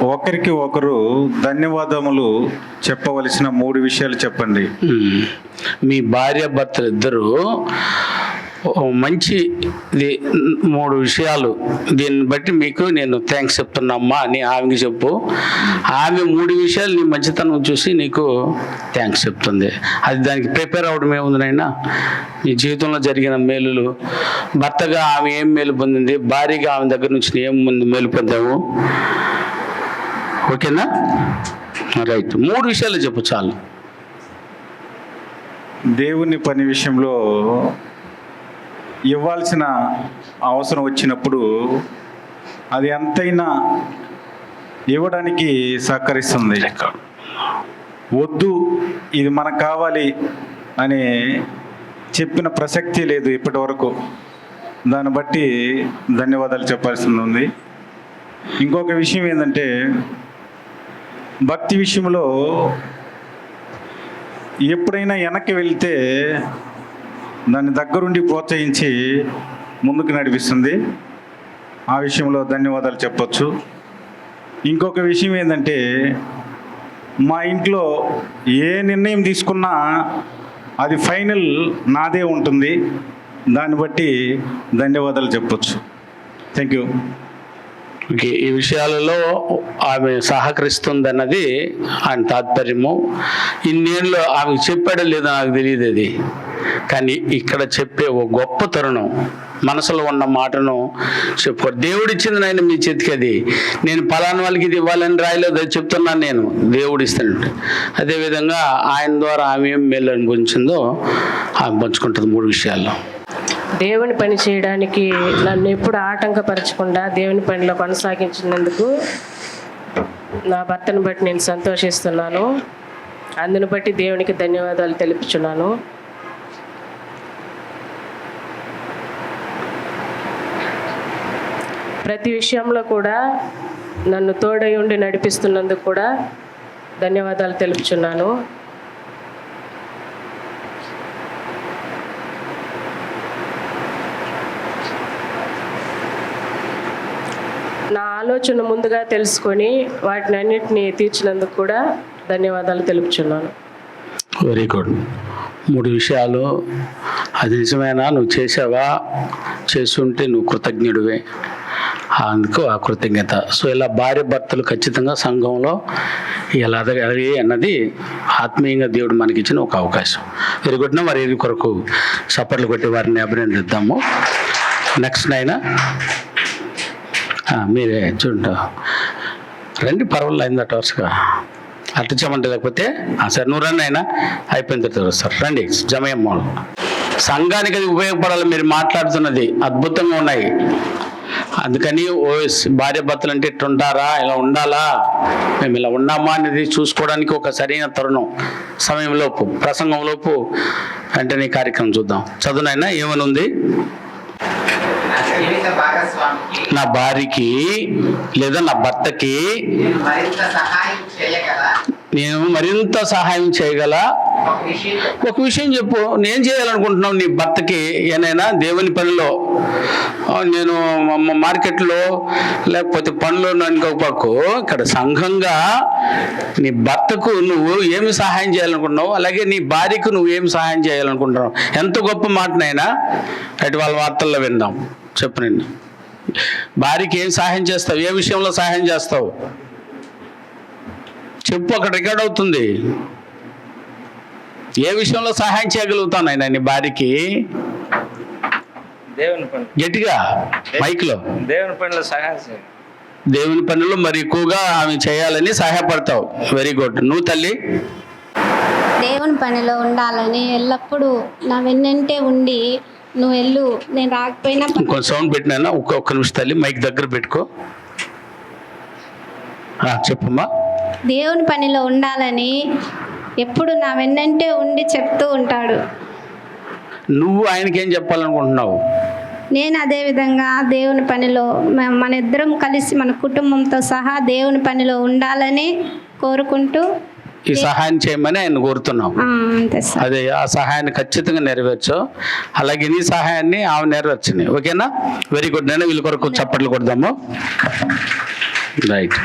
ఒకరికి ఒకరు ధన్యవాదములు చెప్పవలసిన 3 విషయాలు చెప్పండి. మీ భార్య భర్తలు ఇద్దరు మంచి 3 విషయాలు, దీన్ని బట్టి మీకు నేను థ్యాంక్స్ చెప్తున్నామ్మా అని ఆమెకి చెప్పు. ఆమె 3 విషయాలు నీ మంచితనం చూసి నీకు థ్యాంక్స్ చెప్తుంది. అది దానికి ప్రిపేర్ అవ్వడం ఏముంది నైనా? నీ జీవితంలో జరిగిన మేలులు, భర్తగా ఆమె ఏం మేలు పొందింది, భార్యగా ఆమె దగ్గర నుంచి ఏం మేలు పొందాము. ఓకేనా? రైట్, 3 విషయాలు చెప్పు చాలు. దేవుని పని విషయంలో ఇవ్వాల్సిన అవసరం వచ్చినప్పుడు అది ఎంతైనా ఇవ్వడానికి సహకరిస్తుంది. వద్దు, ఇది మనకు కావాలి అని చెప్పిన ప్రసక్తి లేదు ఇప్పటి వరకు. దాన్ని బట్టి ధన్యవాదాలు చెప్పాల్సి ఉంది. ఇంకొక విషయం ఏంటంటే, భక్తి విషయంలో ఎప్పుడైనా వెనక్కి వెళ్తే దాన్ని దగ్గరుండి ప్రోత్సహించి ముందుకు నడిపిస్తుంది. ఆ విషయంలో ధన్యవాదాలు చెప్పొచ్చు. ఇంకొక విషయం ఏంటంటే, మా ఇంట్లో ఏ నిర్ణయం తీసుకున్నా అది ఫైనల్ నాదే ఉంటుంది. దాన్ని బట్టి ధన్యవాదాలు చెప్పొచ్చు. Thank you. ఓకే, ఈ విషయాలలో ఆమె సహకరిస్తుందన్నది ఆయన తాత్పర్యము. ఇన్నేళ్ళు ఆమె చెప్పాడో లేదో నాకు తెలియదు అది, కానీ ఇక్కడ చెప్పే ఓ గొప్ప తరుణం, మనసులో ఉన్న మాటను చెప్పు. దేవుడిచ్చింది నాయన మీ చేతికి, అది నేను పలానా వాళ్ళకి ఇది ఇవ్వాలని రాయలేదు, అది చెప్తున్నాను నేను, దేవుడు ఇస్తానంటే. అదేవిధంగా ఆయన ద్వారా ఆమె ఏం మేలు అనుభవించిందో ఆమె పంచుకుంటుంది 3 విషయాల్లో. దేవుని పని చేయడానికి నన్ను ఎప్పుడు ఆటంకపరచకుండా దేవుని పనిలో కొనసాగించినందుకు నా భర్తను బట్టి నేను సంతోషిస్తున్నాను. అందుని బట్టి దేవునికి ధన్యవాదాలు తెలుపుచున్నాను. ప్రతి విషయంలో కూడా నన్ను తోడై ఉండి నడిపిస్తున్నందుకు కూడా ధన్యవాదాలు తెలుపుచున్నాను. నా ఆలోచన ముందుగా తెలుసుకొని వాటిని అన్నిటినీ తీర్చినందుకు కూడా ధన్యవాదాలు తెలుపుచున్నాను. Very good. 3 విషయాలు, అది నిజమేనా? నువ్వు చేసావా? చేస్తుంటే నువ్వు కృతజ్ఞుడివే, అందుకు ఆ కృతజ్ఞత. సో ఇలా భార్య భర్తలు ఖచ్చితంగా సంఘంలో ఇలా ఎదగాలి అన్నది ఆత్మీయంగా దేవుడు మనకి ఇచ్చిన ఒక అవకాశం. Very good. మరి ఇది కొరకు చప్పట్లు కొట్టి వారిని అభినందిద్దాము. నెక్స్ట్ నాయన మీరే చూడండి, రండి, పర్వాలేదు, అయిందట వరుసగా అట్ట చెమంటే, లేకపోతే సరే నువ్వు రండి అయినా అయిపోయిన తర్వాత సార్ రండి. జమయమ్మ సంఘానికి అది ఉపయోగపడాలి. మీరు మాట్లాడుతున్నది అద్భుతంగా ఉన్నాయి. అందుకని భార్య భర్తలు అంటే ఇట్టుంటారా, ఇలా ఉండాలా, మేము ఇలా ఉన్నామా అనేది చూసుకోవడానికి ఒక సరైన తరుణం, సమయంలోపు, ప్రసంగంలోపు వెంటనే కార్యక్రమం చూద్దాం. చదువునైనా ఏమని ఉంది? నా భార్యకి లేదా నా భర్తకి నేను మరింత సహాయం చేయగల ఒక విషయం చెప్పు. నేను చేయాలనుకుంటున్నావు నీ భర్తకి ఏనైనా దేవుని పనిలో, నేను మార్కెట్లో లేకపోతే పనిలో అనుకోకు, ఇక్కడ సంఘంగా నీ భర్తకు నువ్వు ఏమి సహాయం చేయాలనుకుంటున్నావు, అలాగే నీ భార్యకు నువ్వు ఏమి సహాయం చేయాలనుకుంటున్నావు. ఎంత గొప్ప మాటనైనా అటు వాళ్ళ వార్తల్లో విందాం. చెప్పనండి, భార్యకి ఏం సహాయం చేస్తావు, ఏ విషయంలో సహాయం చేస్తావు చెప్పు, అక్కడ రికార్డ్ అవుతుంది. ఏ విషయంలో సహాయం చేయగలుగుతాను ఆయన నీ భార్యకి? దేవుని పని, గట్టిగా మైక్లో, దేవుని పనిలో సహాయం చేయాలి. దేవుని పనిలో మరి ఎక్కువగా ఆమె చేయాలని సహాయపడతావు. Very good. నువ్వు తల్లి? దేవుని పనిలో ఉండాలని ఎల్లప్పుడూ నా వెన్నంటే ఉండి, నువ్వు వెళ్ళు, నేను రాకపోయినా కొంచెం సౌండ్ పెట్టినా, ఒక్క నిమిషం తల్లి, మైక్ దగ్గర పెట్టుకో. చెప్పమ్మా. దేవుని పనిలో ఉండాలని ఎప్పుడు నా వెన్నంటే ఉండి చెప్తూ ఉంటాడు. నువ్వు ఆయనకేం చెప్పాలనుకుంటున్నావు? నేను అదే విధంగా దేవుని పనిలో మన ఇద్దరం కలిసి మన కుటుంబంతో సహా దేవుని పనిలో ఉండాలని కోరుకుంటూ ఈ సహాయం చేయమని ఆయన కోరుతున్నాం. అంతే సార్. అదే, ఆ సహాయాన్ని ఖచ్చితంగా నెరవేర్చు. అలాగే నీ సహాయాన్ని ఆమె నెరవేర్చింది. ఓకేనా? Very good. నేను వీళ్ళ కొరకు చప్పట్లు కొడదాము. రైట్.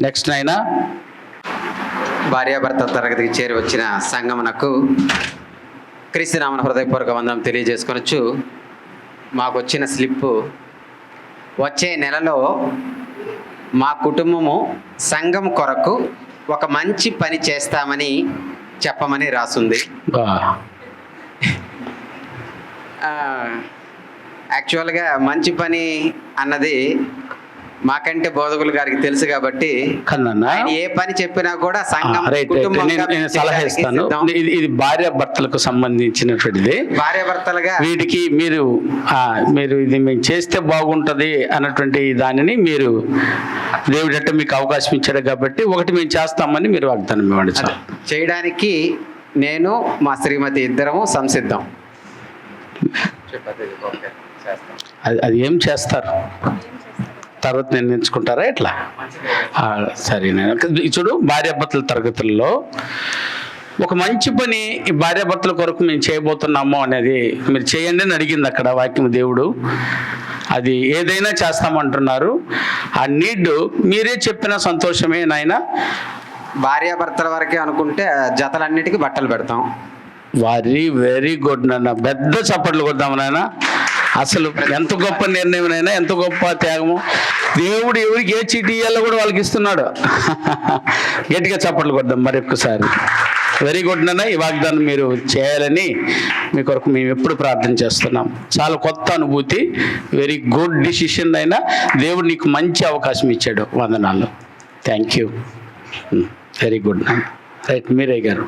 నెక్స్ట్ నాయనా. భార్యాభర్త తరగతికి చేరి వచ్చిన సంగమునకు క్రీస్తునామన హృదయపూర్వక వందనం తెలియజేసుకొనొచ్చు. మాకు వచ్చిన స్లిప్పు వచ్చే నెలలో మా కుటుంబము సంఘం కొరకు ఒక మంచి పని చేస్తామని చెప్పమని రాసుంది. యాక్చువల్గా మంచి పని అన్నది మాకంటే బోధకులు గారికి తెలుసు కాబట్టి ఆయన ఏ పని చెప్పినా కూడా సంఘం నేను సలహా ఇస్తాను. ఇది భార్య భర్తలకు సంబంధించినటువంటిది. భార్యాభర్తలుగా వీటికి మీరు ఇది మేము చేస్తే బాగుంటది అన్నటువంటి దానిని మీరు దేవుడంటే మీకు అవకాశం ఇచ్చాడు కాబట్టి ఒకటి మేము చేస్తామని మీరు వాగ్దానం ఇవ్వండి. చేయడానికి నేను మా శ్రీమతి ఇద్దరము సంసిద్ధం. అది ఏం చేస్తారు తర్వాత నిర్ణయించుకుంటారా ఎట్లా? సరే, నేను చూడు, భార్యాభర్తల తరగతుల్లో ఒక మంచి పని ఈ భార్యాభర్తల కొరకు మేము చేయబోతున్నాము అనేది మీరు చేయండి అని అడిగింది అక్కడ వాక్యం దేవుడు. అది ఏదైనా చేస్తామంటున్నారు. ఆ నీడ్ మీరే చెప్పిన సంతోషమే నాయన. భార్యాభర్తల వరకే అనుకుంటే జతలన్నిటికీ బట్టలు పెడతాం. వెరీ గుడ్ నాన్న. పెద్ద చప్పట్లు కొడదాము నాయన. అసలు ఎంత గొప్ప నిర్ణయం, ఎంత గొప్ప త్యాగము. దేవుడు ఎవరికి ఏ చీటీ ఇయ్యాలో కూడా వాళ్ళకి ఇస్తున్నాడు. గట్టిగా చప్పట్లు కొడదాం మరి ఒక్కసారి. వెరీ గుడ్ నాన్న. ఈ వాగ్దానం మీరు చేయాలని మీ కొరకు మేము ఎప్పుడు ప్రార్థన చేస్తున్నాం. చాలా కొత్త అనుభూతి. వెరీ గుడ్ డిసిషన్ అయినా దేవుడు నీకు మంచి అవకాశం ఇచ్చాడు. వందనాలు. Thank you. వెరీ గుడ్ నాన్న. రైట్, మీరయ్య గారు.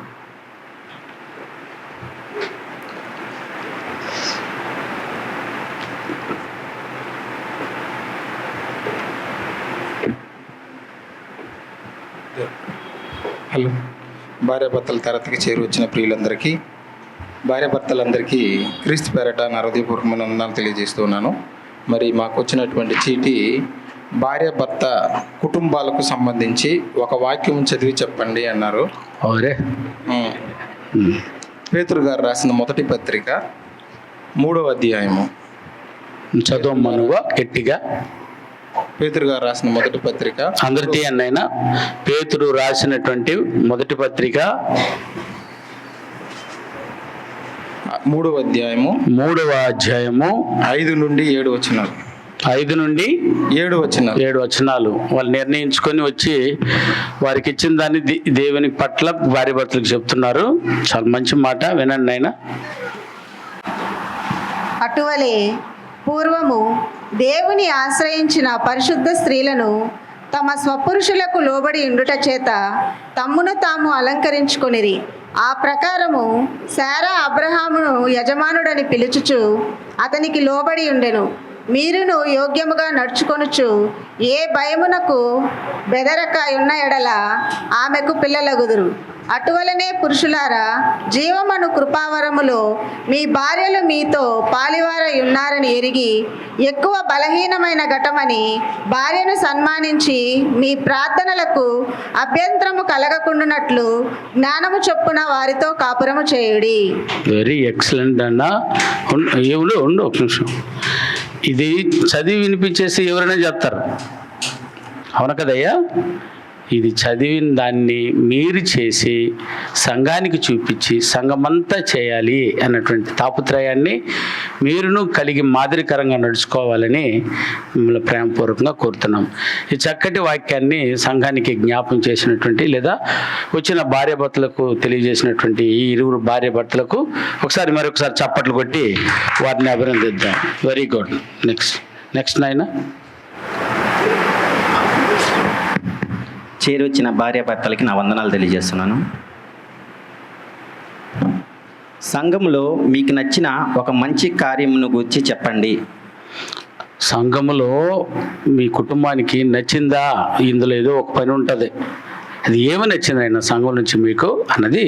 హలో. భార్యాభర్తల తరగతికి చేరి వచ్చిన ప్రియులందరికీ, భార్యాభర్తలందరికీ క్రీస్తు పేరట నా హృదయపూర్వకమైన వందనాలు తెలియజేస్తున్నాను. మరి మాకు వచ్చినటువంటి చీటీ భార్యాభర్త కుటుంబాలకు సంబంధించి ఒక వాక్యం చదివి చెప్పండి అన్నారు. పేతురు గారు రాసిన మొదటి పత్రిక 3వ అధ్యాయము. చదవమనుగా గట్టిగా. పేతురు గారు రాసిన మొదటి పత్రిక అందరికీ అన్నైనా పేతురు రాసినటువంటి మొదటి పత్రిక 3వ అధ్యాయము 5 నుండి 7 వచనాలు. 5 నుండి 7 వచనాలు వాళ్ళు నిర్ణయించుకొని వచ్చి వారికి ఇచ్చిన దాన్ని దేవుని పట్ల భార్య భర్తలకు చెప్తున్నారు. చాలా మంచి మాట, వినండి నాయన. అటువలే పూర్వము దేవుని ఆశ్రయించిన పరిశుద్ధ స్త్రీలను తమ స్వపురుషులకు లోబడి ఉండుట చేత తమ్మును తాము అలంకరించుకొనిరి. ఆ ప్రకారము శారా అబ్రహామును యజమానుడని పిలుచుచు అతనికి లోబడి ఉండెను. మీరును యోగ్యముగా నడుచుకొనుచు ఏ భయమునకు బెదరక ఉన్న ఎడల ఆమెకు పిల్లలగుదురు. అటువలనే పురుషులారా, జీవమను కృపావరములో మీ భార్యలు మీతో పాలివారై ఉన్నారని ఎరిగి ఎక్కువ బలహీనమైన ఘటమని భార్యను సన్మానించి మీ ప్రార్థనలకు అభ్యంతరము కలగకుండానట్లు జ్ఞానము చొప్పున వారితో కాపురము చేయుడి. వెరీ ఎక్సలెంట్ అన్న. ఉండు ఒక నిమిషం. ఇది చదివి వినిపించేసి ఎవరైనా చెప్తారు, అవును కదయ్యా? ఇది చదివిన దాన్ని మీరు చేసి సంఘానికి చూపించి సంఘమంతా చేయాలి అన్నటువంటి తాపత్రయాన్ని మీరును కలిగి మాదిరికరంగా నడుచుకోవాలని మిమ్మల్ని ప్రేమపూర్వకంగా కోరుతున్నాం. ఈ చక్కటి వాక్యాన్ని సంఘానికి జ్ఞాపం చేసినటువంటి లేదా వచ్చిన భార్యాభర్తలకు తెలియజేసినటువంటి ఈ 2 భార్యాభర్తలకు మరొకసారి చప్పట్లు కొట్టి వారిని అభినందిద్దాం. Very good. నెక్స్ట్ నాయన. చేరొచ్చిన భార్యాభర్తలకి నా వందనాలు తెలియజేస్తున్నాను. సంఘములో మీకు నచ్చిన ఒక మంచి కార్యమును గురించి చెప్పండి. సంఘములో మీ కుటుంబానికి నచ్చిందా? ఇందులో ఏదో ఒక పని ఉంటుంది. అది ఏమి నచ్చింది అయినా సంఘం నుంచి మీకు అన్నది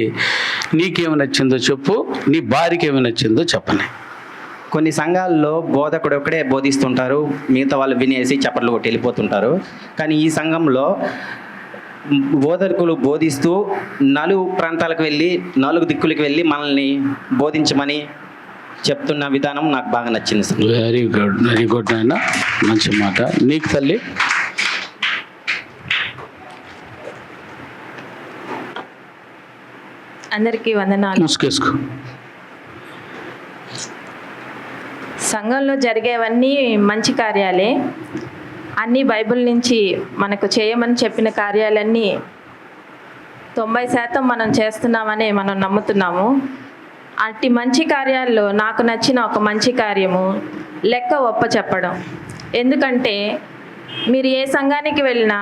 నీకేమి నచ్చిందో చెప్పు, నీ భార్యకి ఏమి నచ్చిందో చెప్పని. కొన్ని సంఘాల్లో బోధకుడు ఒకడే బోధిస్తుంటారు, మిగతా వాళ్ళు వినేసి చప్పట్లు కొట్టి వెళ్ళిపోతుంటారు. కానీ ఈ సంఘంలో బోధకులు బోధిస్తూ 4 ప్రాంతాలకు వెళ్ళి 4 దిక్కులకు వెళ్ళి మనల్ని బోధించమని చెప్తున్న విధానం నాకు బాగా నచ్చింది. వెరీ గుడ్ నాయన, మంచి మాట. నీకు తల్లి? అందరికీ వందనాలు. ముసుకేసుకో. సంఘంలో జరిగేవన్నీ మంచి కార్యాలే. అన్నీ బైబిల్ నుంచి మనకు చేయమని చెప్పిన కార్యాలన్నీ 90% మనం చేస్తున్నామని మనం నమ్ముతున్నాము. అట్టి మంచి కార్యాల్లో నాకు నచ్చిన ఒక మంచి కార్యము లెక్క ఒప్ప చెప్పడం. ఎందుకంటే మీరు ఏ సంఘానికి వెళ్ళినా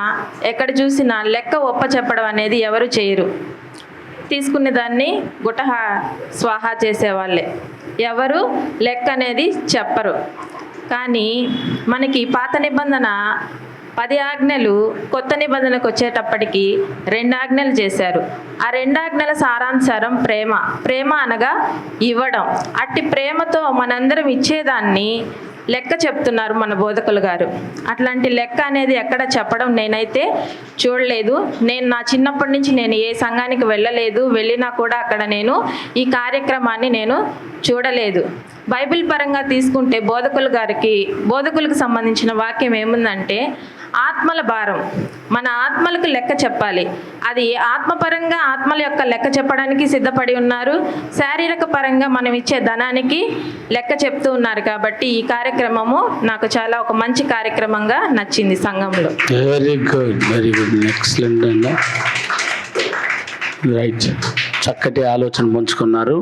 ఎక్కడ చూసినా లెక్క ఒప్ప చెప్పడం అనేది ఎవరు చేయరు. తీసుకునే దాన్ని గుటహ స్వాహా చేసేవాళ్ళే, ఎవరు లెక్క అనేది చెప్పరు. కానీ మనకి పాత నిబంధన 10 ఆజ్ఞలు కొత్త నిబంధనకు వచ్చేటప్పటికి 2 ఆజ్ఞలు చేశారు. ఆ 2 ఆజ్ఞల సారాంశారం ప్రేమ అనగా ఇవ్వడం. అట్టి ప్రేమతో మనందరం ఇచ్చేదాన్ని లెక్క చెప్తున్నారు మన బోధకులు గారు. అట్లాంటి లెక్క అనేది ఎక్కడ చెప్పడం నేనైతే చూడలేదు. నేను నా చిన్నప్పటి నుంచి నేను ఏ సంఘానికి వెళ్ళలేదు, వెళ్ళినా కూడా అక్కడ నేను ఈ కార్యక్రమాన్ని నేను చూడలేదు. బైబిల్ పరంగా తీసుకుంటే బోధకులకు సంబంధించిన వాక్యం ఏముందంటే ఆత్మల భారం, మన ఆత్మలకు లెక్క చెప్పాలి. అది ఆత్మపరంగా ఆత్మల యొక్క లెక్క చెప్పడానికి సిద్ధపడి ఉన్నారు, శారీరక పరంగా మనం ఇచ్చే ధనానికి లెక్క చెప్తూ ఉన్నారు. కాబట్టి ఈ కార్యక్రమము నాకు చాలా ఒక మంచి కార్యక్రమంగా నచ్చింది సంఘంలో. వెరీ గుడ్, ఎక్సలెంట్ అండి. రైట్, చక్కటి ఆలోచన పంచుకున్నారు.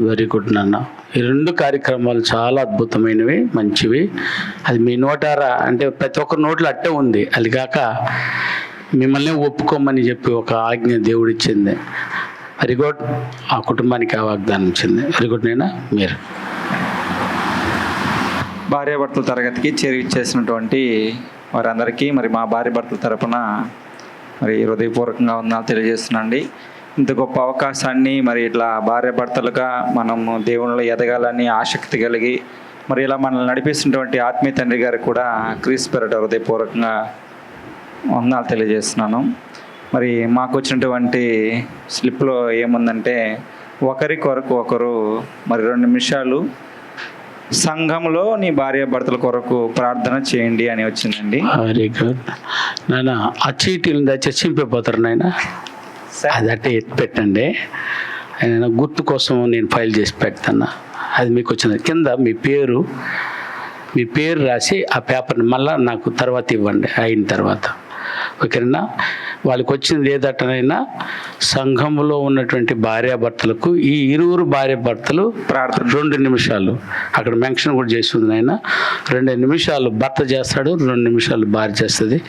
వెరీ గుడ్ నాన్న. ఈ 2 కార్యక్రమాలు చాలా అద్భుతమైనవి, మంచివి. అది మీ నోటారా అంటే ప్రతి ఒక్కరి నోట్లో అట్టే ఉంది. అది కాక మిమ్మల్ని ఒప్పుకోమని చెప్పి ఒక ఆజ్ఞ దేవుడిచ్చింది. Very good. ఆ కుటుంబానికి ఆ వాగ్దానం ఇచ్చింది. వెరీ గుడ్ నైనా. మీరు భార్యాభర్తల తరగతికి చేరిచ్చేసినటువంటి వారందరికీ మరి మా భార్యాభర్తల తరపున మరి హృదయపూర్వకంగా వందనాలు తెలియజేస్తున్నాండి. ఇంత గొప్ప అవకాశాన్ని మరి ఇట్లా భార్యాభర్తలుగా మనము దేవునిలో ఎదగాలని ఆసక్తి కలిగి మరి ఇలా మనల్ని నడిపిస్తున్నటువంటి ఆత్మీయ తండ్రి గారు కూడా క్రీస్తు పేరిట హృదయపూర్వకంగా వందనాలు తెలియజేస్తున్నాను. మరి మాకు వచ్చినటువంటి స్లిప్లో ఏముందంటే ఒకరి కొరకు ఒకరు మరి 2 నిమిషాలు సంఘంలో నీ భార్యాభర్తల కొరకు ప్రార్థన చేయండి అని వచ్చిందండి. వెరీ గుడ్ నాన్న. ఆ చీటీలను దయచేసి చింపిపోతారు నాయన. అది అట్టే ఎత్తి పెట్టండి. ఆయన గుర్తు కోసం నేను ఫైల్ చేసి పెడతాను. అది మీకు వచ్చింది. కింద మీ పేరు రాసి ఆ పేపర్ని మళ్ళీ నాకు తర్వాత ఇవ్వండి, అయిన తర్వాత. ఓకేనా? వాళ్ళకి వచ్చింది ఏదటనైనా సంఘంలో ఉన్నటువంటి భార్యాభర్తలకు ఈ 2 భార్యాభర్తలు ప్రార్థన 2 నిమిషాలు అక్కడ మెన్షన్ కూడా చేస్తుంది నాయన. 2 నిమిషాలు భర్త చేస్తాడు, 2 నిమిషాలు భార్య చేస్తుంది.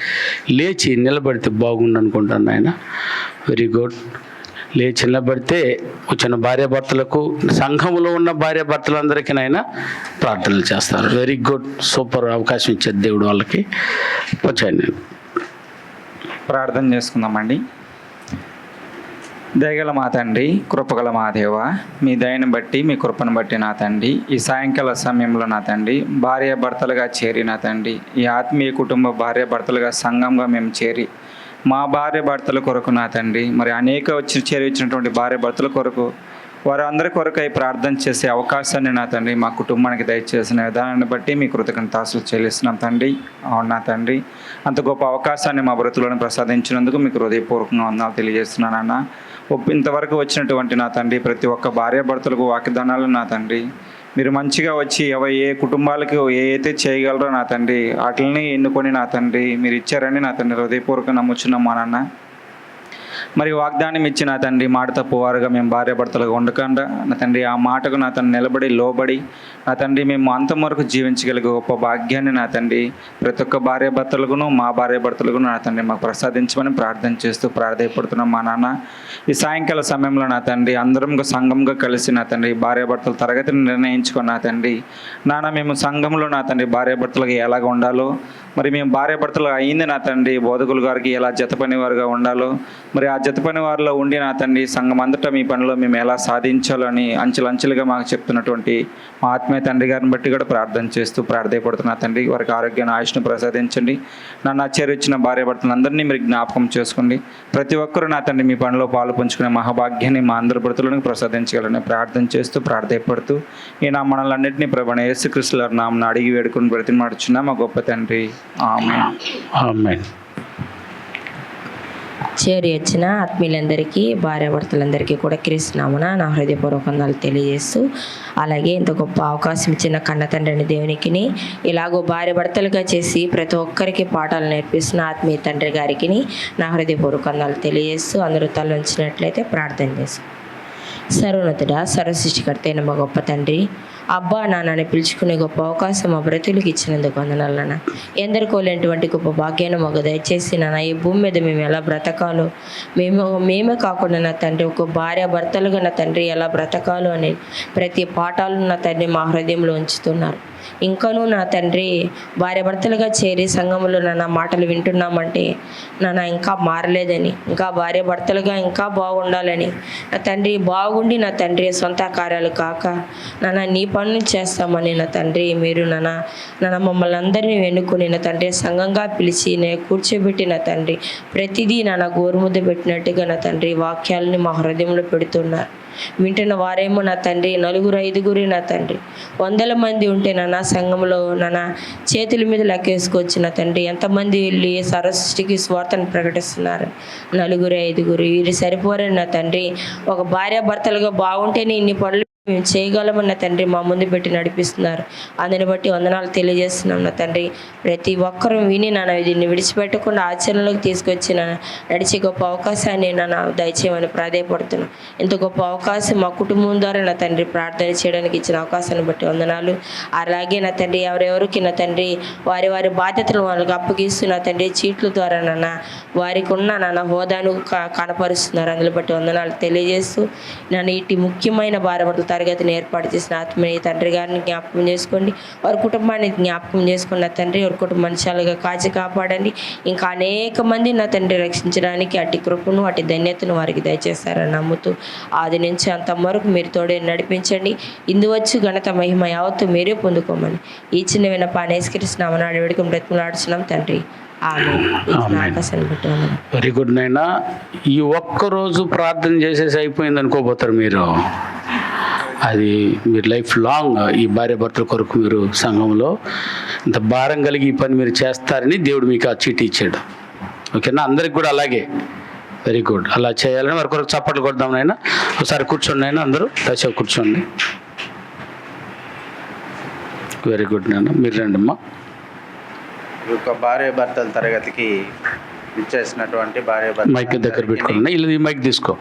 లేచి నిలబడితే బాగుండు అనుకుంటాను నాయన. Very good. లేచి నిలబడితే వచ్చిన భార్యాభర్తలకు, సంఘంలో ఉన్న భార్యాభర్తలందరికీ నాయన ప్రార్థనలు చేస్తారు. వెరీ గుడ్, సూపర్ అవకాశం ఇచ్చేది దేవుడు వాళ్ళకి. వచ్చాను నేను. ప్రార్థన చేసుకుందామండి. దయగల మా తండ్రి, కృపగల మా దేవ, మీ దయను బట్టి మీ కృపను బట్టి నా తండ్రి ఈ సాయంకాల సమయంలో నా తండ్రి భార్యాభర్తలుగా చేరి నా తండ్రి ఈ ఆత్మీయ కుటుంబ భార్యాభర్తలుగా సంఘంగా మేము చేరి మా భార్యాభర్తల కొరకు నా తండ్రి మరి అనేక చేరిచ్చినటువంటి భార్యాభర్తల కొరకు వారందరి కొరకై ప్రార్థన చేసే అవకాశాన్ని నా తండ్రి మా కుటుంబానికి దయచేసిన విధానాన్ని బట్టి మీ కృతజ్ఞతాస్తులు చెల్లిస్తున్నాం తండ్రి. అవును నా తండ్రి, అంత గొప్ప అవకాశాన్ని మా బ్రతులను ప్రసాదించినందుకు మీకు హృదయపూర్వకంగా వందనాలు తెలియజేస్తున్నానన్న. ఇంతవరకు వచ్చినటువంటి నా తండ్రి ప్రతి ఒక్క భార్యాభర్తలకు వాగ్దానాలు నా తండ్రి మీరు మంచిగా వచ్చి ఏ కుటుంబాలకు అయితే చేయగలరో నా తండ్రి వాటిని ఎన్నుకొని నా తండ్రి మీరు ఇచ్చారని నా తండ్రి హృదయపూర్వకంగా నమ్ముచున్నాం మా నాన్న. మరి వాగ్దానం ఇచ్చి నా తండ్రి మాట తప్పువారుగా మేము భార్యాభర్తలుగా ఉండకుండా నా తండ్రి ఆ మాటకు నా తండ్రి నిలబడి లోబడి నా తండ్రి మేము అంతం వరకు జీవించగలిగే గొప్ప భాగ్యాన్ని నా తండ్రి ప్రతి ఒక్క భార్యాభర్తలకును మా భార్యాభర్తలకును నా తండ్రి మాకు ప్రసాదించమని ప్రార్థన చేస్తూ ప్రార్థయపడుతున్నాం మా నాన్న. ఈ సాయంకాల సమయంలో నా తండ్రి అందరం సంఘంగా కలిసి నా తండ్రి భార్యాభర్తల తరగతిని నిర్ణయించుకొని నా తండ్రి నాన్న మేము సంఘంలో నా తండ్రి భార్యాభర్తలుగా ఎలాగ ఉండాలో మరి మేము భార్యాభర్తలు అయింది నా తండ్రి బోధకులు గారికి ఎలా జత పనివారుగా ఉండాలో మరి ఆ జత పని వారిలో ఉండి నా తండ్రి సంఘం అంతటా మీ పనిలో మేము ఎలా సాధించాలని అంచెలంచెలుగా మాకు చెప్తున్నటువంటి మా ఆత్మీయ తండ్రి గారిని బట్టి కూడా ప్రార్థన చేస్తూ ప్రార్థయపడుతున్నా తండ్రి వారికి ఆరోగ్యాన్ని ఆయుష్ను ప్రసాదించండి. నన్ను ఆశ్చర్యించిన భార్యాభర్తలందరినీ మీరు జ్ఞాపకం చేసుకోండి. ప్రతి ఒక్కరూ నా తండ్రి మీ పనిలో పాలు పంచుకునే మహాభాగ్యాన్ని మా అందరి బ్రతులను ప్రసాదించగలని ప్రార్థన చేస్తూ ప్రార్థయపడుతూ ఈ నా మనలన్నింటినీ ప్రభువైన యేసుక్రీస్తు నామమున అడిగి వేడుకొని బ్రతిమాడుచున్నా మా గొప్ప తండ్రి. ఆమేన్. ఆమేన్. చేరి వచ్చిన ఆత్మీయులందరికీ భార్యాభర్తలందరికీ కూడా క్రీస్తునామమున నా హృదయపూర్వక వందనాలు తెలియజేస్తూ, అలాగే ఇంత గొప్ప అవకాశం ఇచ్చిన కన్న తండ్రిని దేవునికిని, ఇలాగో భార్యాభర్తలుగా చేసి ప్రతి ఒక్కరికి పాఠాలు నేర్పిస్తున్న ఆత్మీయ తండ్రి గారికి నా హృదయపూర్వక వందనాలు తెలియజేస్తూ, అందరూ తలంచినట్లయితే ప్రార్థన చేస్తాం. సర్వోన్నతుడా, సర్వసృష్టికర్త అయిన మా గొప్ప తండ్రి, అబ్బా నాన్నని పిలుచుకునే గొప్ప అవకాశం మా బ్రతులకు ఇచ్చినందుకు వందనాలు నాన్న. ఎందరికో లేనటువంటి గొప్ప భాగ్యాన్ని మాకు దయచేసి నాన్న, ఈ భూమి మీద మేము ఎలా బ్రతకాలో, మేమే కాకుండా నా తండ్రి ఒక భార్య భర్తలుగా నా తండ్రి ఎలా బ్రతకాలో అనే ప్రతి పాఠాలు నా తండ్రి మా హృదయంలో ఉంచుతున్నారు. ఇంకనూ నా తండ్రి భార్యాభర్తలుగా చేరి సంఘంలో నాన్న మాటలు వింటున్నామంటే నాన్న ఇంకా మారలేదని, ఇంకా భార్యాభర్తలుగా ఇంకా బాగుండాలని నా తండ్రి, బాగుండి నా తండ్రి సొంత కార్యాలు కాక నాన్న నీ పనులు చేస్తామని నా తండ్రి మీరు నాన్న మమ్మల్ని అందరినీ వెనుకొని నా తండ్రి సంఘంగా పిలిచి నేను కూర్చోబెట్టి నా తండ్రి ప్రతిదీ నాన్న గోరుముద్ద పెట్టినట్టుగా నా తండ్రి వాక్యాలని మా హృదయంలో పెడుతున్నారు. వింటున్న వారేమో నా తండ్రి 4-5 నా తండ్రి, 100 మంది ఉంటే నాన్న సంఘంలో నాన్న చేతుల మీద లెక్కేసుకోవచ్చు నా తండ్రి. ఎంతమంది వెళ్ళి సర్వసృష్టికి స్వార్థను ప్రకటిస్తున్నారు. 4-5 వీరు సరిపోరని నా తండ్రి. ఒక భార్యాభర్తలుగా బాగుంటేనే ఇన్ని పనులు మేము చేయగలమన్న తండ్రి మా ముందు పెట్టి నడిపిస్తున్నారు. అందుని బట్టి వందనాలు తెలియజేస్తున్నాం నా తండ్రి. ప్రతి ఒక్కరూ విని నాన్న దీన్ని విడిచిపెట్టకుండా ఆచరణలోకి తీసుకొచ్చిన నడిచే గొప్ప అవకాశాన్ని నాన్న దయచేయమని ప్రాధేయపడుతున్నాం. ఇంత గొప్ప అవకాశం మా కుటుంబం ద్వారా నా తండ్రి ప్రార్థన చేయడానికి ఇచ్చిన అవకాశాన్ని బట్టి వందనాలు. అలాగే నా తండ్రి ఎవరెవరికి నా తండ్రి వారి వారి బాధ్యతలు వాళ్ళకి అప్పగిస్తూ నా తండ్రి చీట్ల ద్వారా నాన్న వారికి ఉన్న నాన్న హోదాను కనపరుస్తున్నారు. అందులో బట్టి వందనాలు తెలియజేస్తూ నన్ను ఇటు ముఖ్యమైన భార్యాభర్తల తరగతిని ఏర్పాటు చేసిన ఆత్మీయ తండ్రి గారిని జ్ఞాపకం చేసుకోండి. వారి కుటుంబాన్ని జ్ఞాపకం చేసుకున్న తండ్రి వారి కుటుంబాన్ని చాలుగా కాచి కాపాడండి. ఇంకా అనేక మంది నా తండ్రి రక్షించడానికి అటు కృపను అటు ధన్యతను వారికి దయచేస్తారని నమ్ముతూ ఆది నుంచి అంతవరకు మీరు తోడే నడిపించండి. ఇందువచ్చు ఘనత మహిమ యావత్తు మీరే పొందుకోమని ఈ చిన్న విన్నపాన్ని యేసుక్రీస్తు నామమున వేడుకొని బ్రతిమలాడుచున్నాం తండ్రి. వెరీ గుడ్ నైనా. ఈ ఒక్కరోజు ప్రార్థన చేసేసి అయిపోయింది అనుకోబోతారు మీరు. అది మీరు లైఫ్ లాంగ్ ఈ భార్యాభర్తల కొరకు మీరు సంఘంలో ఇంత భారం కలిగి ఈ పని మీరు చేస్తారని దేవుడు మీకు ఆ చీటీ ఇచ్చాడు. ఓకేనా? అందరికి కూడా అలాగే. Very good. అలా చేయాలని వారి కొరకు చప్పట్లు కొడదాం నైనా. ఒకసారి కూర్చోండి అయినా, అందరూ దశ కూర్చోండి. వెరీ గుడ్ నైనా. మీరు రండి అమ్మా. ఈ యొక్క భార్యాభర్తల తరగతికి ఇచ్చేసినటువంటి భార్యాభర్త మైక్ దగ్గర పెట్టుకోండి. ఇలా ఈ మైక్ తీసుకో.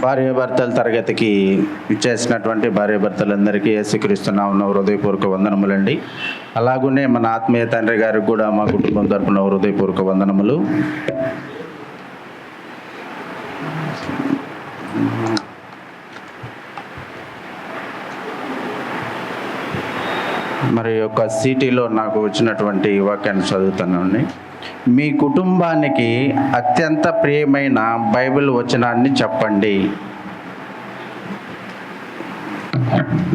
భార్యాభర్తల తరగతికి ఇచ్చేసినటువంటి భార్యాభర్తలందరికీ యేసుక్రీస్తు నామమున హృదయపూర్వక వందనములండి. అలాగనే మన ఆత్మీయ తండ్రి గారికి కూడా మా కుటుంబం తరపున హృదయపూర్వక వందనములు. మరి యొక్క సిటీలో నాకు వచ్చినటువంటి వాక్యాన్ని చదువుతానండి. మీ కుటుంబానికి అత్యంత ప్రియమైన బైబిల్ వచనాన్ని చెప్పండి.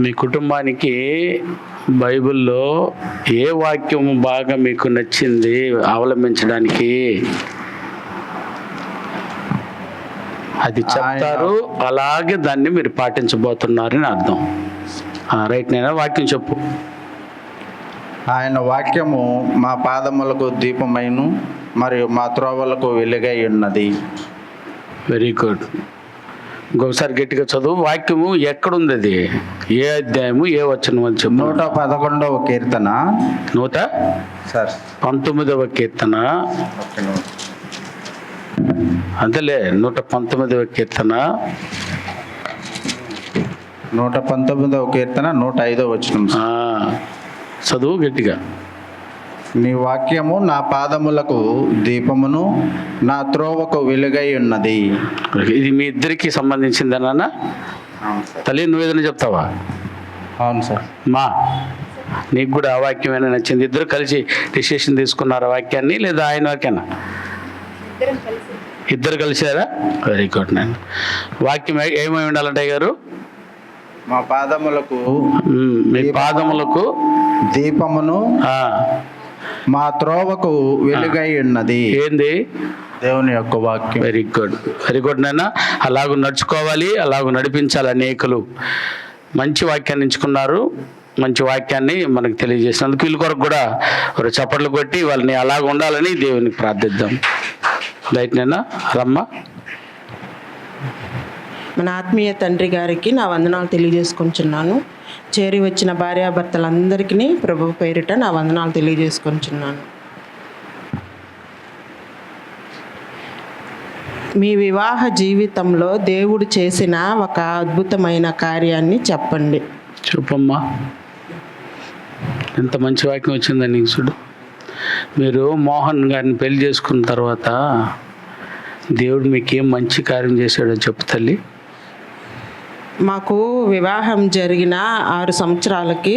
మీ కుటుంబానికి బైబిల్లో ఏ వాక్యం బాగా మీకు నచ్చింది అవలంబించడానికి అది చెప్తారు. అలాగే దాన్ని మీరు పాటించబోతున్నారని అర్థం. రైట్ నైనా, వాక్యం చెప్పు. ఆయన వాక్యము మా పాదములకు దీపమైను మరియు మా త్రోవలకు వెలుగై ఉన్నది. Very good. ఇంకొకసారి గట్టిగా చదువు. వాక్యము ఎక్కడుంది? అది ఏ అధ్యాయము ఏ వచనం అని చెప్పు. 111వ కీర్తన 119వ కీర్తన. అంతేలే, 119వ కీర్తన 119వ కీర్తన 105వ వచనం. చదువు గట్టిగా. నీ వాక్యము నా పాదములకు దీపమును నా త్రోవకు వెలుగై ఉన్నది. ఇది మీ ఇద్దరికి సంబంధించిందేనా? తల్లి, నువ్వు ఏదైనా చెప్తావా? అవును సార్. మా నీకు కూడా ఆ వాక్యం ఏమైనా నచ్చింది? ఇద్దరు కలిసి డిసిషన్ తీసుకున్నారు ఆ వాక్యాన్ని, లేదా ఆయన వాక్యాన్ని? ఇద్దరు కలిసారా? Very good. నేను వాక్యం ఏమై ఉండాలంటే గారు? మా పాదములకు, మీ పాదములకు దీపమును మా త్రోవకు వెలుగై ఉన్నది. ఏంది? దేవుని యొక్క వాక్యం. వెరీ గుడ్, వెరీ గుడ్ నాన్న. అలాగూ నడుచుకోవాలి, అలాగూ నడిపించాలి. అనేకులు మంచి వాక్యాన్ని ఎంచుకున్నారు. మంచి వాక్యాన్ని మనకు తెలియజేసినందుకు వీళ్ళ కొరకు కూడా ఒక చప్పట్లు కొట్టి వాళ్ళని అలాగ ఉండాలని దేవునికి ప్రార్థిద్దాం. రైట్నేనా రమ్మ? మన ఆత్మీయ తండ్రి గారికి నా వందనాలు తెలియజేసుకుంటున్నాను. చేరి వచ్చిన భార్యాభర్తలందరికీ ప్రభు పేరిట నా వందనాలు తెలియజేసుకుంటున్నాను. మీ వివాహ జీవితంలో దేవుడు చేసిన ఒక అద్భుతమైన కార్యాన్ని చెప్పండి. చెప్పమ్మా. ఎంత మంచి వాక్యం వచ్చిందని నీకు చూడు. మీరు మోహన్ గారిని పెళ్లి చేసుకున్న తర్వాత దేవుడు మీకేం మంచి కార్యం చేశాడో చెప్పు తల్లి. మాకు వివాహం జరిగిన 6 సంవత్సరాలకి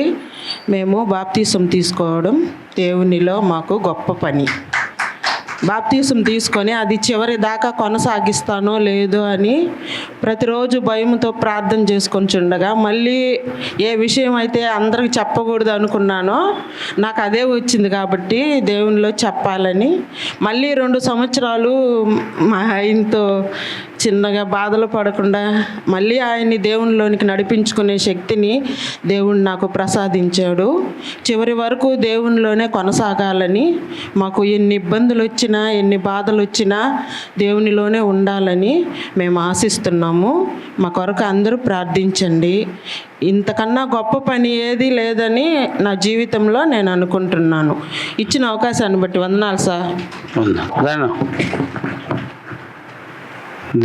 మేము బాప్తీసం తీసుకోవడం దేవునిలో మాకు గొప్ప పని. బాప్తీసం తీసుకొని అది చివరి దాకా కొనసాగిస్తానో లేదో అని ప్రతిరోజు భయంతో ప్రార్థన చేసుకొని చుండగా మళ్ళీ ఏ విషయం అయితే అందరికి చెప్పకూడదు అనుకున్నానో నాకు అదే వచ్చింది కాబట్టి దేవునిలో చెప్పాలని మళ్ళీ 2 సంవత్సరాలు మా ఆయనతో చిన్నగా బాధలు పడకుండా మళ్ళీ ఆయన్ని దేవునిలోనికి నడిపించుకునే శక్తిని దేవుడు నాకు ప్రసాదించాడు. చివరి వరకు దేవునిలోనే కొనసాగాలని, మాకు ఎన్ని ఇబ్బందులు వచ్చినా ఎన్ని బాధలు వచ్చినా దేవునిలోనే ఉండాలని మేము ఆశిస్తున్నాము. మా కొరకు అందరూ ప్రార్థించండి. ఇంతకన్నా గొప్ప పని ఏది లేదని నా జీవితంలో నేను అనుకుంటున్నాను. ఇచ్చిన అవకాశాన్ని బట్టి వందనాలు సార్.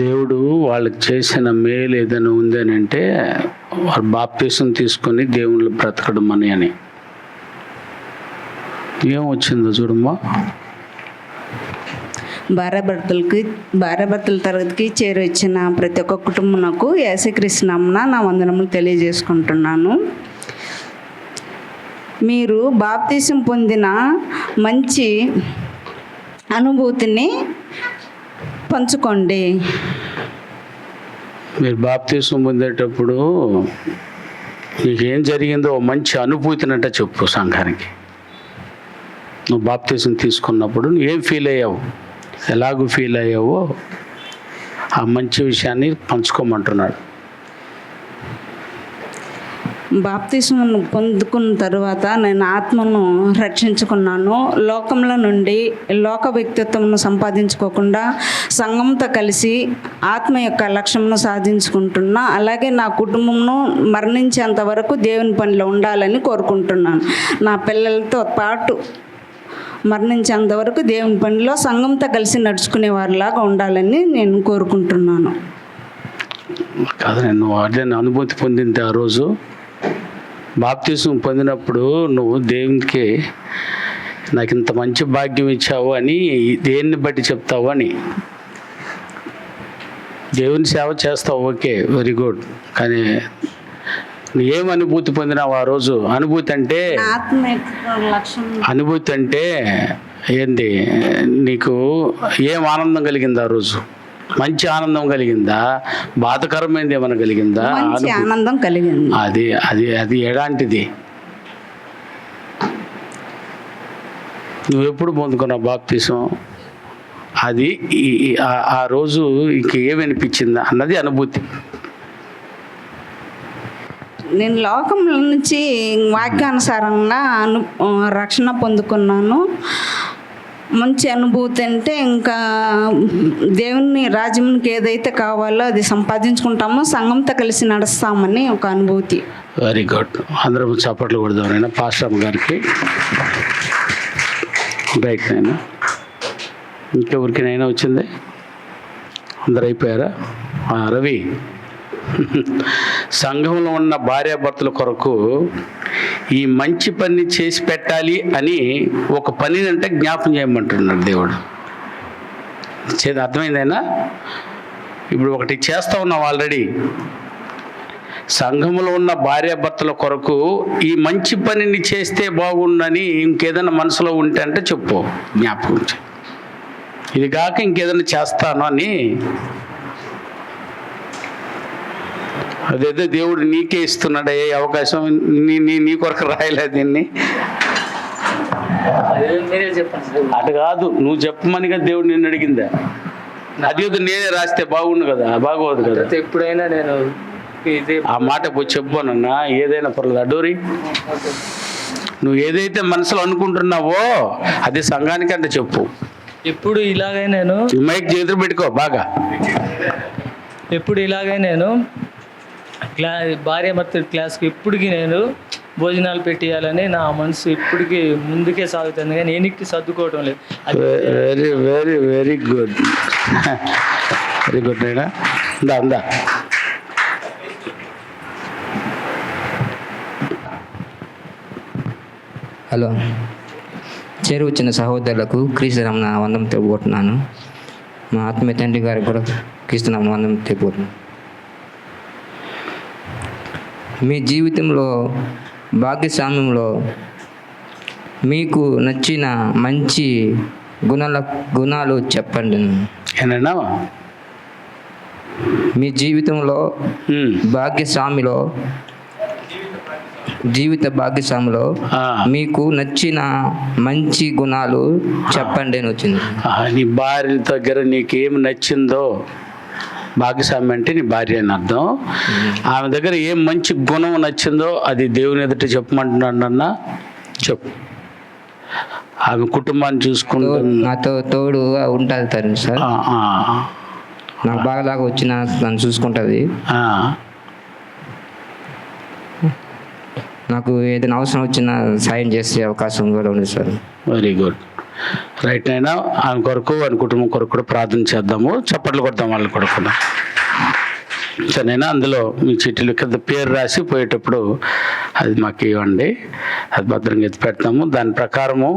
దేవుడు వాళ్ళకి చేసిన మేలు ఏదైనా ఉందని అంటే వారు బాప్తీసం తీసుకొని దేవుళ్ళు బ్రతకడం అని ఏం వచ్చిందో చూడమ్మా. భార్యాభర్తల తరగతికి చేరి వచ్చిన ప్రతి ఒక్క కుటుంబంకు యేసుక్రీస్తు నామమున నా వందనములు తెలియజేసుకుంటున్నాను. మీరు బాప్తీసం పొందిన మంచి అనుభూతిని పంచుకోండి. మీరు బాప్తీసం పొందేటప్పుడు నీకేం జరిగిందో మంచి అనుభూతినంట చెప్పు సంఘానికి. నువ్వు బాప్తీసం తీసుకున్నప్పుడు నువ్వు ఏం ఫీల్ అయ్యావు, ఎలాగూ ఫీల్ అయ్యావో ఆ మంచి విషయాన్ని పంచుకోమంటున్నాడు. బాప్తీసం పొందుకున్న తర్వాత నేను ఆత్మను రక్షించుకున్నాను. లోకంలో నుండి లోక వ్యక్తిత్వంను సంపాదించుకోకుండా సంఘంతో కలిసి ఆత్మ యొక్క లక్ష్యంను సాధించుకుంటున్నా. అలాగే నా కుటుంబంను మరణించేంత వరకు దేవుని పనిలో ఉండాలని కోరుకుంటున్నాను. నా పిల్లలతో పాటు మరణించేంత వరకు దేవుని పనిలో సంఘంతో కలిసి నడుచుకునే వారిలాగా ఉండాలని నేను కోరుకుంటున్నాను. కాదు, నేను అదే అనుభూతి పొందింది ఆ రోజు బాప్తీసం పొందినప్పుడు నువ్వు దేవునికి నాకు ఇంత మంచి భాగ్యం ఇచ్చావు అని దేన్ని బట్టి చెప్తావు అని. దేవుని సేవ చేస్తావు, ఓకే, వెరీ గుడ్. కానీ ఏం అనుభూతి పొందినావు ఆ రోజు? అనుభూతి అంటే ఏంది? నీకు ఏం ఆనందం కలిగింది ఆ రోజు? మంచి ఆనందం కలిగిందా? బాధకరమైనది ఏమైనా కలిగిందా? ఆనందం కలిగింది. అది అది అది ఎలాంటిది? నువ్వు ఎప్పుడు పొందుకున్నావు బాప్తీసం? అది ఆ రోజు ఇంక ఏమనిపించిందా అన్నది అనుభూతి. నేను లోకంలో నుంచి వాక్యానుసారంగా రక్షణ పొందుకున్నాను. మంచి అనుభూతి అంటే ఇంకా దేవుని రాజ్యానికి ఏదైతే కావాలో అది సంపాదించుకుంటామో సంఘంతో కలిసి నడుస్తామని ఒక అనుభూతి. Very good. అందరూ చప్పట్లు కొడదాం పాస్టర్ గారికి. రైట్ నైనా. ఇంకెవరికినైనా వచ్చింది? అందరు అయిపోయారా? రవి, సంఘంలో ఉన్న భార్యాభర్తల కొరకు ఈ మంచి పని చేసి పెట్టాలి అని ఒక పని అంటే జ్ఞాపం చేయమంటున్నాడు దేవుడు. అర్థమైందైనా? ఇప్పుడు ఒకటి చేస్తా ఉన్నాం ఆల్రెడీ. సంఘంలో ఉన్న భార్యాభర్తల కొరకు ఈ మంచి పనిని చేస్తే బాగుండని ఇంకేదైనా మనసులో ఉంటే అంటే చెప్పు, జ్ఞాపకం. ఇది కాక ఇంకేదైనా చేస్తాను అని అదేదో దేవుడు నీకే ఇస్తున్నాడు ఏ అవకాశం. నీ కొరకు రాయలేదు దీన్ని. అటు కాదు, నువ్వు చెప్పమనిగా దేవుడు నిన్ను అడిగిందా? అది నేనే రాస్తే బాగుండు కదా, బాగోదు కదా. ఎప్పుడైనా నేను సంఘానికి ఆ మాట పోయి చెప్పానన్నా, ఏదైనా పర్లేదు అడూరి. నువ్వు ఏదైతే మనసులో అనుకుంటున్నావో అది సంఘానికి అంటే చెప్పు. ఎప్పుడు ఇలాగే నేను మైక్ చేతులు పెట్టుకో బాగా. ఎప్పుడు ఇలాగే నేను భార్యాభర్తల క్లాస్కి ఇప్పటికీ నేను భోజనాలు పెట్టేయాలని నా మనసు ఇప్పటికీ ముందుకే సాగుతుంది, కానీ ఎనికి సర్దుకోవటం లేదు. Very very very good, very good. నేనా అందా హలో, చేరువచ్చిన సహోదరులకు క్రీస్తునామమున వందనం తెలుపుకుంటున్నాను. మా ఆత్మీయ తండ్రి గారికి కూడా క్రీస్తునామమున వందనం తెలుపుకుంటున్నాను. మీ జీవితంలో భాగ్యస్వామ్యంలో మీకు నచ్చిన మంచి గుణాలు చెప్పండి. ఏనన్నా మీ జీవితంలో జీవిత భాగ్యస్వామిలో మీకు నచ్చిన మంచి గుణాలు చెప్పండి అని వచ్చింది. నీ భార్య దగ్గర నీకేం నచ్చిందో, భాగ్యస్వామి అంటే నీ భార్య అని అర్థం. ఆమె దగ్గర ఏం మంచి గుణం నచ్చిందో అది దేవుని ఎదుట చెప్పమంటున్నాడన్న చెప్పు. ఆమె కుటుంబాన్ని చూసుకుంటుంది, నాతో తోడు ఉంటుంది సార్. నాకు బాగాలాగా వచ్చిన నన్ను చూసుకుంటుంది. నాకు ఏదైనా అవసరం వచ్చినా సాయం చేసే అవకాశం కూడా ఉంది సార్. Very good, right. అయినా ఆమె కొరకు ఆయన కుటుంబం కొరకు కూడా ప్రార్థన చేద్దాము, చప్పట్లు కొడతాం వాళ్ళు కొడుకున్నా. సరేనా? అందులో మీ చీటీలు కింద పేరు రాసి పోయేటప్పుడు అది మాకు ఇవ్వండి, అది భద్రంగా ఎత్తి పెడతాము. దాని ప్రకారము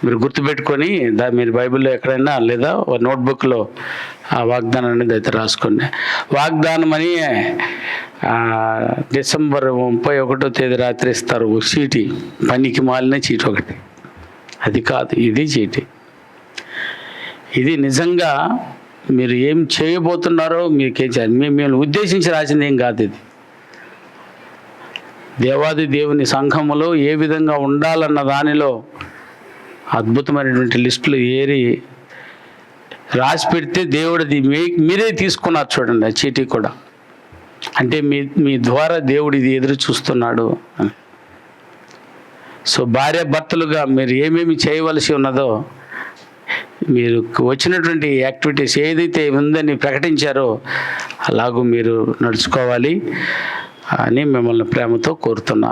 మీరు గుర్తుపెట్టుకొని మీరు బైబిల్లో ఎక్కడైనా లేదా నోట్బుక్లో ఆ వాగ్దానం అనేది అయితే రాసుకోండి. వాగ్దానం అని డిసెంబర్ 31వ తేదీ రాత్రి ఇస్తారు ఒక చీటీ, పనికి మాలిన చీటీ ఒకటి. అది కాదు, ఇది చీటీ. ఇది నిజంగా మీరు ఏం చేయబోతున్నారో మీకేం చేయాలి, మిమ్మల్ని ఉద్దేశించి రాసింది ఏం కాదు. ఇది దేవాది దేవుని సంఘములో ఏ విధంగా ఉండాలన్న దానిలో అద్భుతమైనటువంటి లిస్టులు ఏరి రాసి పెడితే దేవుడిది మీరే తీసుకున్నారు చూడండి. ఆ చీటీ కూడా అంటే మీ ద్వారా దేవుడు ఇది ఎదురు చూస్తున్నాడు అని. సో భార్య భర్తలుగా మీరు ఏమేమి చేయవలసి ఉన్నదో, మీరు వచ్చినటువంటి యాక్టివిటీస్ ఏదైతే ఉందని ప్రకటించారో అలాగూ మీరు నడుచుకోవాలి అని మిమ్మల్ని ప్రేమతో కోరుతున్నా.